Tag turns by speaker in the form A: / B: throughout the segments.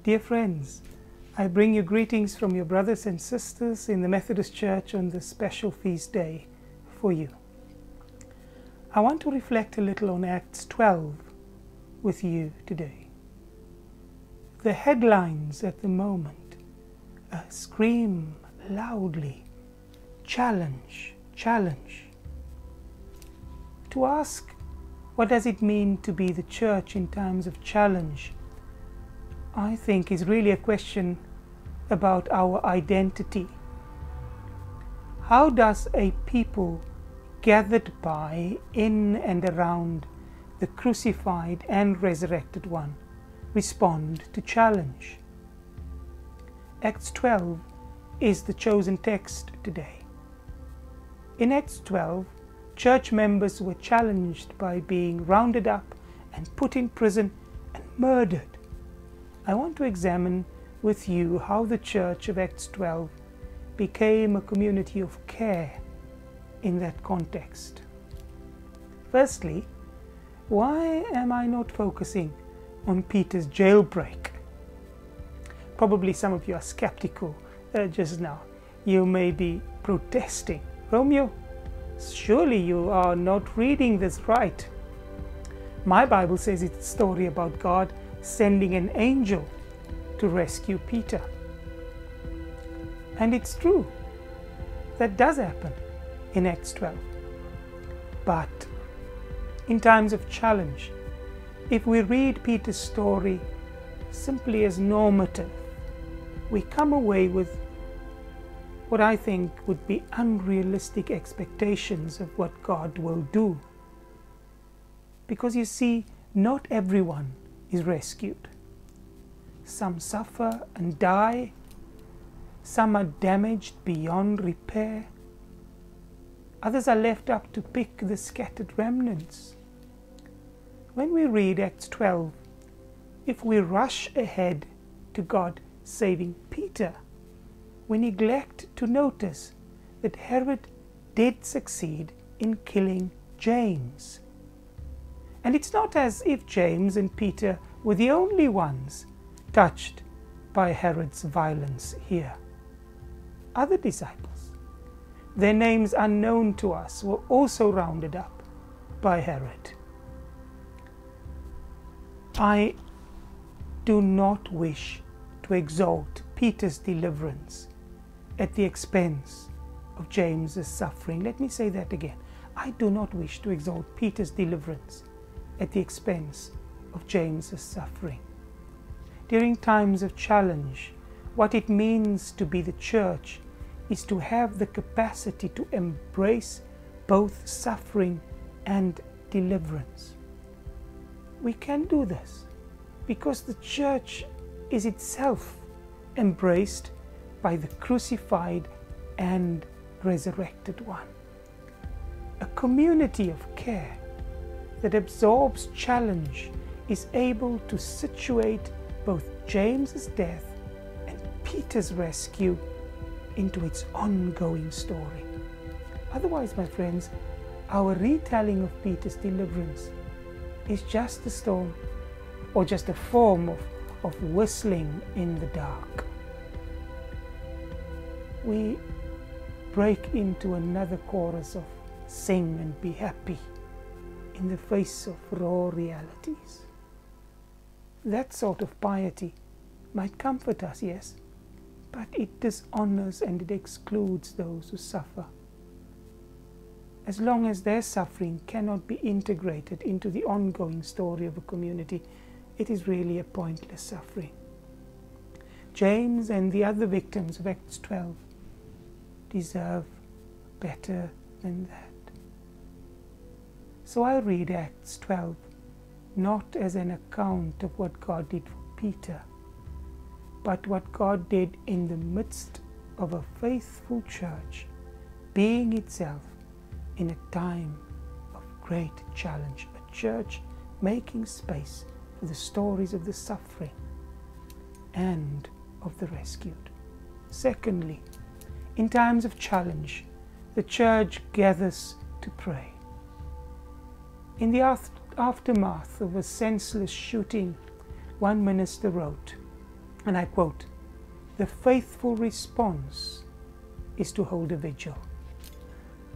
A: Dear friends, I bring you greetings from your brothers and sisters in the Methodist Church on this special feast day for you. I want to reflect a little on Acts 12 with you today. The headlines at the moment scream loudly, challenge, challenge. To ask, what does it mean to be the church in times of challenge, I think is really a question about our identity. How does a people gathered by, in and around the crucified and resurrected one respond to challenge? Acts 12 is the chosen text today. In Acts 12, church members were challenged by being rounded up and put in prison and murdered. I want to examine with you how the church of Acts 12 became a community of care in that context. Firstly, why am I not focusing on Peter's jailbreak? Probably some of you are skeptical just now. You may be protesting. Romeo, surely you are not reading this right. My Bible says it's a story about God sending an angel to rescue Peter. And it's true. That does happen in Acts 12. But in times of challenge, if we read Peter's story simply as normative, we come away with what I think would be unrealistic expectations of what God will do. Because you see, not everyone is rescued. Some suffer and die. Some are damaged beyond repair. Others are left up to pick the scattered remnants. When we read Acts 12, if we rush ahead to God saving Peter, we neglect to notice that Herod did succeed in killing James. And it's not as if James and Peter were the only ones touched by Herod's violence here. Other disciples, their names unknown to us, were also rounded up by Herod. I do not wish to exalt Peter's deliverance at the expense of James's suffering. Let me say that again. I do not wish to exalt Peter's deliverance at the expense of James's suffering. During times of challenge, what it means to be the church is to have the capacity to embrace both suffering and deliverance. We can do this because the church is itself embraced by the crucified and resurrected one. A community of care that absorbs challenge is able to situate both James's death and Peter's rescue into its ongoing story. Otherwise, my friends, our retelling of Peter's deliverance is just a storm or just a form of whistling in the dark. We break into another chorus of sing and be happy in the face of raw realities. That sort of piety might comfort us, yes, but it dishonors and it excludes those who suffer. As long as their suffering cannot be integrated into the ongoing story of a community, it is really a pointless suffering. James and the other victims of Acts 12 deserve better than that. So I read Acts 12 not as an account of what God did for Peter, but what God did in the midst of a faithful church, being itself in a time of great challenge, a church making space for the stories of the suffering and of the rescued. Secondly, in times of challenge, the church gathers to pray. In the aftermath of a senseless shooting, one minister wrote, And I quote, "The faithful response is to hold a vigil."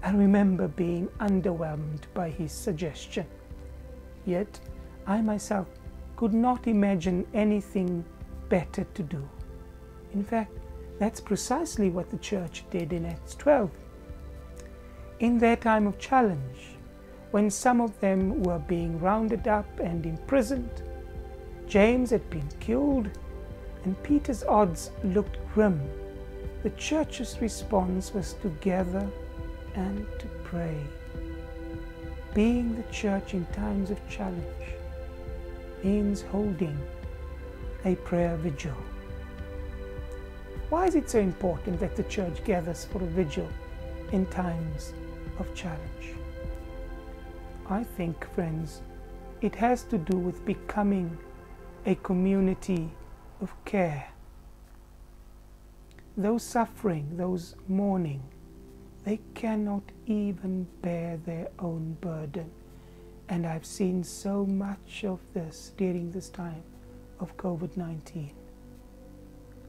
A: I remember being underwhelmed by his suggestion. Yet I myself could not imagine anything better to do. In fact, that's precisely what the church did in Acts 12. In their time of challenge, when some of them were being rounded up and imprisoned, James had been killed, and Peter's odds looked grim, the church's response was to gather and to pray. Being the church in times of challenge means holding a prayer vigil. Why is it so important that the church gathers for a vigil in times of challenge? I think, friends, it has to do with becoming a community of care. Those suffering, those mourning, they cannot even bear their own burden. And I've seen so much of this during this time of COVID-19.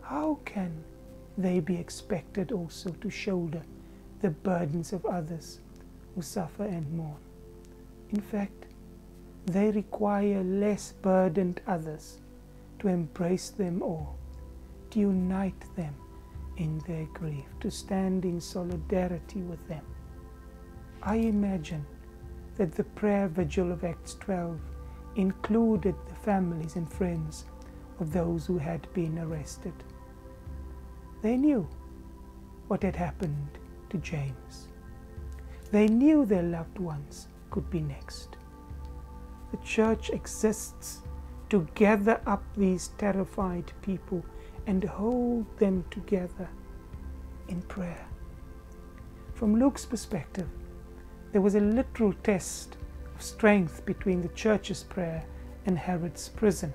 A: How can they be expected also to shoulder the burdens of others who suffer and mourn? In fact, they require less burdened others to embrace them all, to unite them in their grief, to stand in solidarity with them. I imagine that the prayer vigil of Acts 12 included the families and friends of those who had been arrested. They knew what had happened to James. They knew their loved ones could be next. The church exists to gather up these terrified people and hold them together in prayer. From Luke's perspective, there was a literal test of strength between the church's prayer and Herod's prison.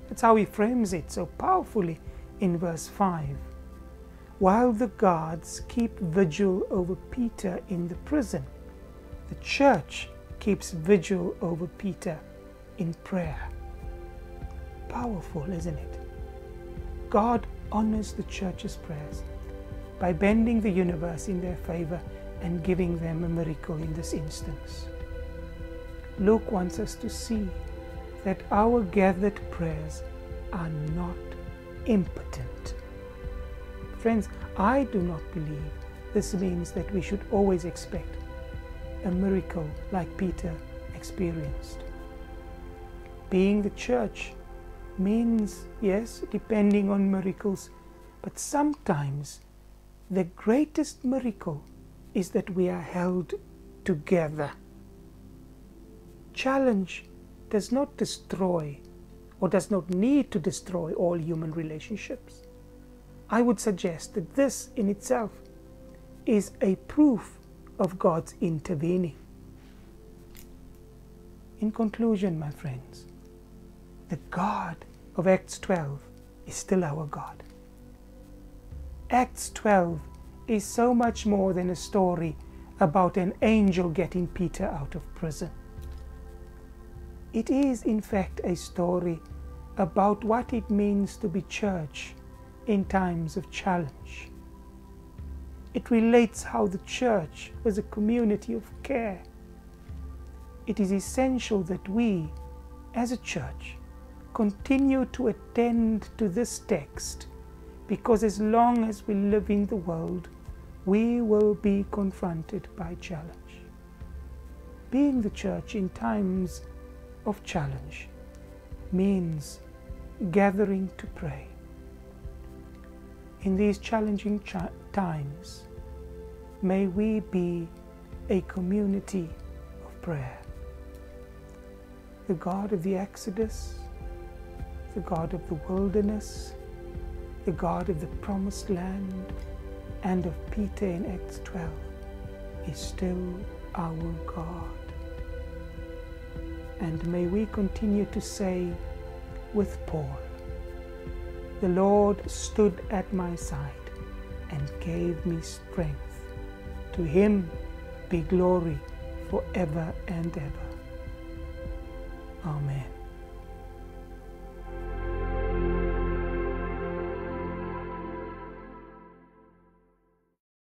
A: That's how he frames it so powerfully in verse 5. While the guards keep vigil over Peter in the prison, the church keeps vigil over Peter in prayer. Powerful, isn't it? God honors the church's prayers by bending the universe in their favor and giving them a miracle in this instance. Luke wants us to see that our gathered prayers are not impotent. Friends, I do not believe this means that we should always expect a miracle like Peter experienced. Being the church means, yes, depending on miracles, but sometimes the greatest miracle is that we are held together. Challenge does not destroy or does not need to destroy all human relationships. I would suggest that this in itself is a proof of God's intervening. In conclusion, my friends, the God of Acts 12 is still our God. Acts 12 is so much more than a story about an angel getting Peter out of prison. It is, in fact, a story about what it means to be church in times of challenge. It relates how the church was a community of care. It is essential that we, as a church, continue to attend to this text, because as long as we live in the world, we will be confronted by challenge. Being the church in times of challenge means gathering to pray. In these challenging times, may we be a community of prayer. The God of the Exodus, the God of the wilderness, the God of the promised land, and of Peter in Acts 12 is still our God. And may we continue to say with Paul, "The Lord stood at my side and gave me strength. To him be glory forever and ever. Amen."